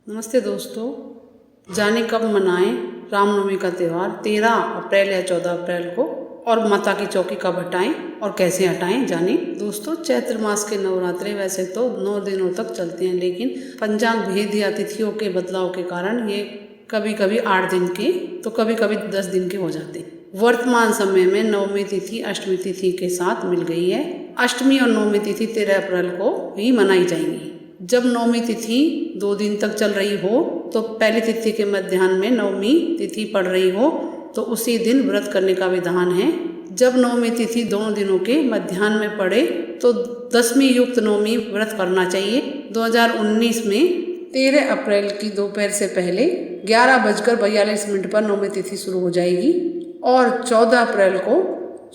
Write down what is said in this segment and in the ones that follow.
नमस्ते दोस्तों, जाने कब मनाएं रामनवमी का त्यौहार 13 अप्रैल या 14 अप्रैल को, और माता की चौकी कब हटाएं और कैसे हटाएं जाने। दोस्तों, चैत्र मास के नवरात्रे वैसे तो 9 दिनों तक चलते हैं, लेकिन पंचांग भेद या तिथियों के बदलाव के कारण ये कभी कभी 8 दिन के तो कभी कभी 10 दिन के हो जाते हैं। वर्तमान समय में नवमी तिथि अष्टमी तिथि के साथ मिल गई है। अष्टमी और नवमी तिथि 13 अप्रैल को ही मनाई जाएंगी। जब नवमी तिथि 2 दिन तक चल रही हो तो पहली तिथि के मध्याह्न में नवमी तिथि पड़ रही हो तो उसी दिन व्रत करने का विधान है। जब नवमी तिथि 2 दिनों के मध्याह्न में पड़े तो दशमी युक्त नवमी व्रत करना चाहिए। 2019 में 13 अप्रैल की दोपहर से पहले 11:42 पर नवमी तिथि शुरू हो जाएगी और 14 अप्रैल को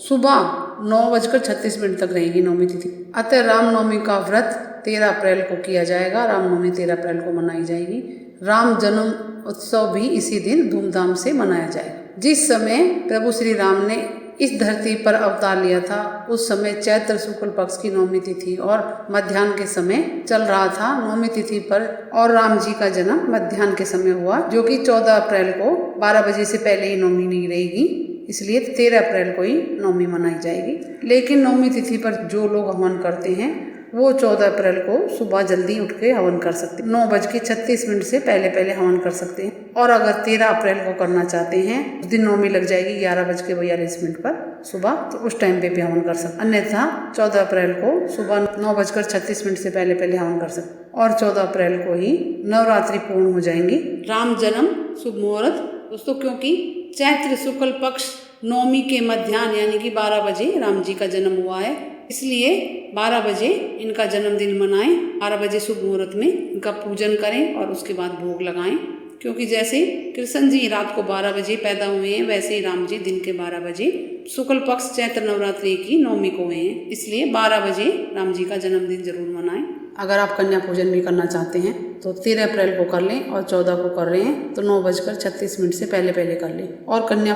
सुबह 9:36 तक रहेगी नवमी तिथि। अतः रामनवमी का व्रत 13 अप्रैल को किया जाएगा। रामनवमी 13 अप्रैल को मनाई जाएगी। राम जन्म उत्सव भी इसी दिन धूमधाम से मनाया जाएगा। जिस समय प्रभु श्री राम ने इस धरती पर अवतार लिया था उस समय चैत्र शुक्ल पक्ष की नवमी तिथि और मध्याह्न के समय चल रहा था। नवमी तिथि पर और राम जी का जन्म मध्याह्न के समय हुआ, जो कि 14 अप्रैल को 12 बजे से पहले ही नवमी नहीं रहेगी, इसलिए 13 अप्रैल को ही नवमी मनाई जाएगी। लेकिन नवमी तिथि पर जो लोग हवन करते हैं वो 14 अप्रैल को सुबह जल्दी उठ के हवन कर सकते हैं। 9:36 से पहले हवन कर सकते हैं। और अगर 13 अप्रैल को करना चाहते हैं उस दिन नवमी लग जाएगी 11:42 पर सुबह, तो उस टाइम पे भी हवन कर सकते। अन्यथा 14 अप्रैल को सुबह 9:36 से पहले हवन कर सकते और 14 अप्रैल को ही नवरात्रि पूर्ण हो जाएंगी। राम जन्म शुभ मुहूर्त दोस्तों, क्योंकि चैत्र शुक्ल पक्ष नवमी के मध्याह्न यानी कि 12 बजे राम जी का जन्म हुआ है, इसलिए 12 बजे इनका जन्मदिन मनाएं। 12 बजे शुभ मुहूर्त में इनका पूजन करें और उसके बाद भोग लगाएं, क्योंकि जैसे कृष्ण जी रात को 12 बजे पैदा हुए हैं वैसे ही राम जी दिन के 12 बजे शुक्ल पक्ष चैत्र नवरात्रि की नवमी को हुए हैं, इसलिए 12 बजे राम जी का जन्मदिन जरूर मनाएं। अगर आप कन्या पूजन भी करना चाहते हैं तो 13 अप्रैल को कर लें और 14 को कर रहे हैं तो 9:36 से पहले कर लें। और कन्या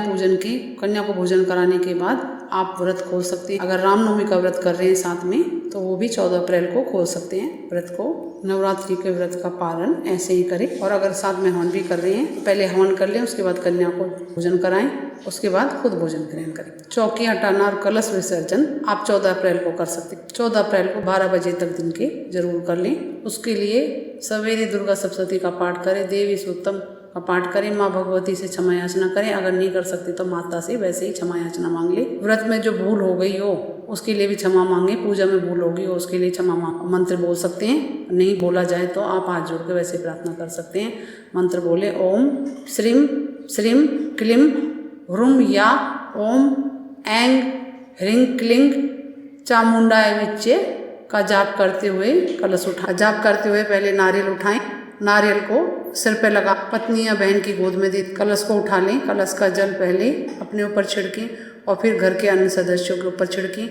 को भोजन कराने के बाद आप व्रत खोल सकते हैं। अगर रामनवमी का व्रत कर रहे हैं साथ में तो वो भी 14 अप्रैल को खोल सकते हैं व्रत को। नवरात्रि के व्रत का पालन ऐसे ही करें। और अगर साथ में हवन भी कर रहे हैं तो पहले हवन कर लें, उसके बाद कन्या को भोजन कराएं, उसके बाद खुद भोजन ग्रहण करें। चौकी हटाना और कलश विसर्जन आप 14 अप्रैल को कर सकते हैं। 14 अप्रैल को 12 बजे तक दिन के जरूर कर लें। उसके लिए सवेरे दुर्गा सप्तशती का पाठ करें, देवी सूक्तम का पाठ करें, माँ भगवती से क्षमा याचना करें। अगर नहीं कर सकते तो माता से वैसे ही क्षमा याचना मांग ले। व्रत में जो भूल हो गई हो उसके लिए भी क्षमा मांगे। पूजा में भूल होगी हो उसके लिए क्षमा मंत्र बोल सकते हैं। नहीं बोला जाए तो आप हाथ जोड़ के वैसे प्रार्थना कर सकते हैं। मंत्र बोले ओम श्रीम श्रीम क्लीम ह्रूम या ओम ऐंग ह्रीं क्लींग चामुंडाय विच्चे का जाप करते हुए कलश जाप करते हुए पहले नारियल उठाएं। नारियल को सिर पे लगा पत्नी या बहन की गोद में दे कलश को उठा लें। कलश का जल पहले अपने ऊपर छिड़कें और फिर घर के अन्य सदस्यों के ऊपर छिड़कें।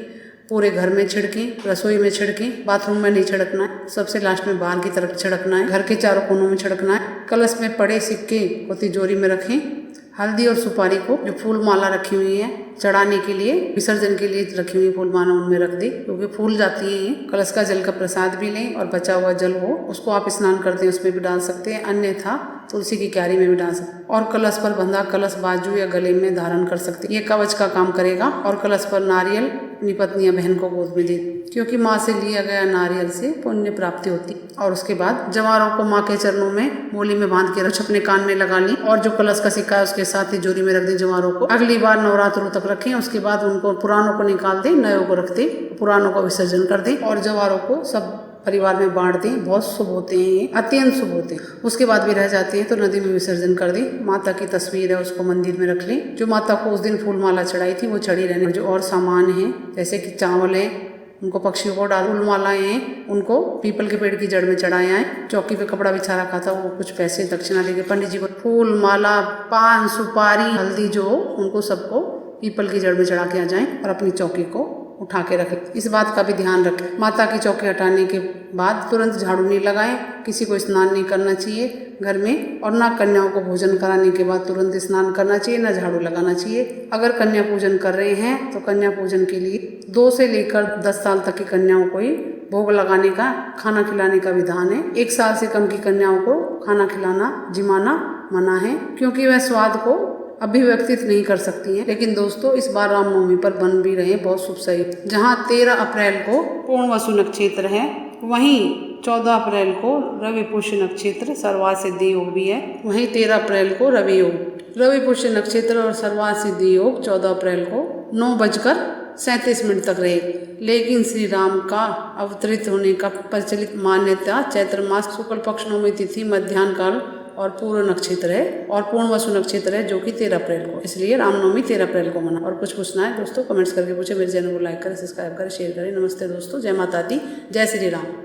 पूरे घर में छिड़कें, रसोई में छिड़कें, बाथरूम में नहीं छिड़कना है, सबसे लास्ट में बाहर की तरफ छिड़कना है, घर के चारों कोनों में छिड़कना है। कलश में पड़े सिक्के को तिजोरी में रखें। हल्दी और सुपारी को जो फूल माला रखी हुई है चढ़ाने के लिए विसर्जन के लिए रखी हुई फूल माला उनमें रख दे, क्योंकि फूल जाती है ये। कलश का जल का प्रसाद भी लें और बचा हुआ जल हो उसको आप स्नान करते हैं उसमें भी डाल सकते हैं, अन्यथा तुलसी की क्यारी में भी डाल सकते हैं। और कलश पर बंधा कलश बाजू या गले में धारण कर सकते हैं, ये कवच का काम करेगा। और कलश पर नारियल अपनी पत्नी या बहन को गोद में दे, क्योंकि माँ से लिया गया नारियल से पुण्य प्राप्ति होती। और उसके बाद जवारों को माँ के चरणों में मोली में बांध के अपने कान में लगा ली और जो कलश का सिक्का है उसके साथ तिजोरी में रख दें जवारों को। अगली बार नवरात्रों तक रखें, उसके बाद उनको पुरानों को निकाल दें, नयों को रख दें, पुरानों को विसर्जन कर दें और जवारों को सब परिवार में बांट दें। बहुत शुभ होते हैं ये, अत्यंत शुभ होते हैं। उसके बाद भी रह जाते हैं तो नदी में विसर्जन कर दें। माता की तस्वीर है उसको मंदिर में रख लें। जो माता को उस दिन फूल माला चढ़ाई थी वो चढ़ी रहने। जो और सामान है जैसे कि चावल है उनको पक्षियों को डाल, फूल मालाएं हैं उनको पीपल के पेड़ की जड़ में चढ़ाए आए। चौकी पे कपड़ा बिछा रखा था वो कुछ पैसे दक्षिणा देके पंडित जी को फूल माला पान सुपारी हल्दी जो उनको सबको पीपल की जड़ में चढ़ा के आ जाएं और अपनी चौकी को उठा के रखें। इस बात का भी ध्यान रखें, माता की चौकी हटाने के बाद तुरंत झाड़ू नहीं लगाएं। किसी को स्नान नहीं करना चाहिए घर में, और ना कन्याओं को भोजन कराने के बाद तुरंत स्नान करना चाहिए, ना झाड़ू लगाना चाहिए। अगर कन्या पूजन कर रहे हैं तो कन्या पूजन के लिए 2 से लेकर 10 साल तक की कन्याओं को ही भोग लगाने का, खाना खिलाने का विधान है। 1 साल से कम की कन्याओं को खाना खिलाना, जिमाना मना है, क्योंकि वह स्वाद को अभिव्यक्तित नहीं कर सकती हैं। लेकिन दोस्तों इस बार रामनवमी पर बन भी रहे बहुत शुभ सही। जहाँ 13 अप्रैल को पूर्णवसु नक्षत्र है, वहीं 14 अप्रैल को रवि पुष्य नक्षत्र सर्वार्थ सिद्धि योग भी है। वहीं 13 अप्रैल को रवि योग, रवि पुष्य नक्षत्र और सर्वार्थ सिद्धि योग 14 अप्रैल को 9:37 तक रहे। लेकिन श्री राम का अवतरित होने का प्रचलित मान्यता चैत्र मास शुक्ल पक्ष नवमी तिथि मध्याह्न काल और पूर्व नक्षत्र है और पूर्णवसु नक्षत्र है, जो कि 13 अप्रैल को, इसलिए रामनवमी 13 अप्रैल को मना। और कुछ पूछना है दोस्तों कमेंट्स करके पूछे। मेरे चैनल को लाइक करें, सब्सक्राइब करें, शेयर करें। नमस्ते दोस्तों, जय माता दी, जय श्री राम।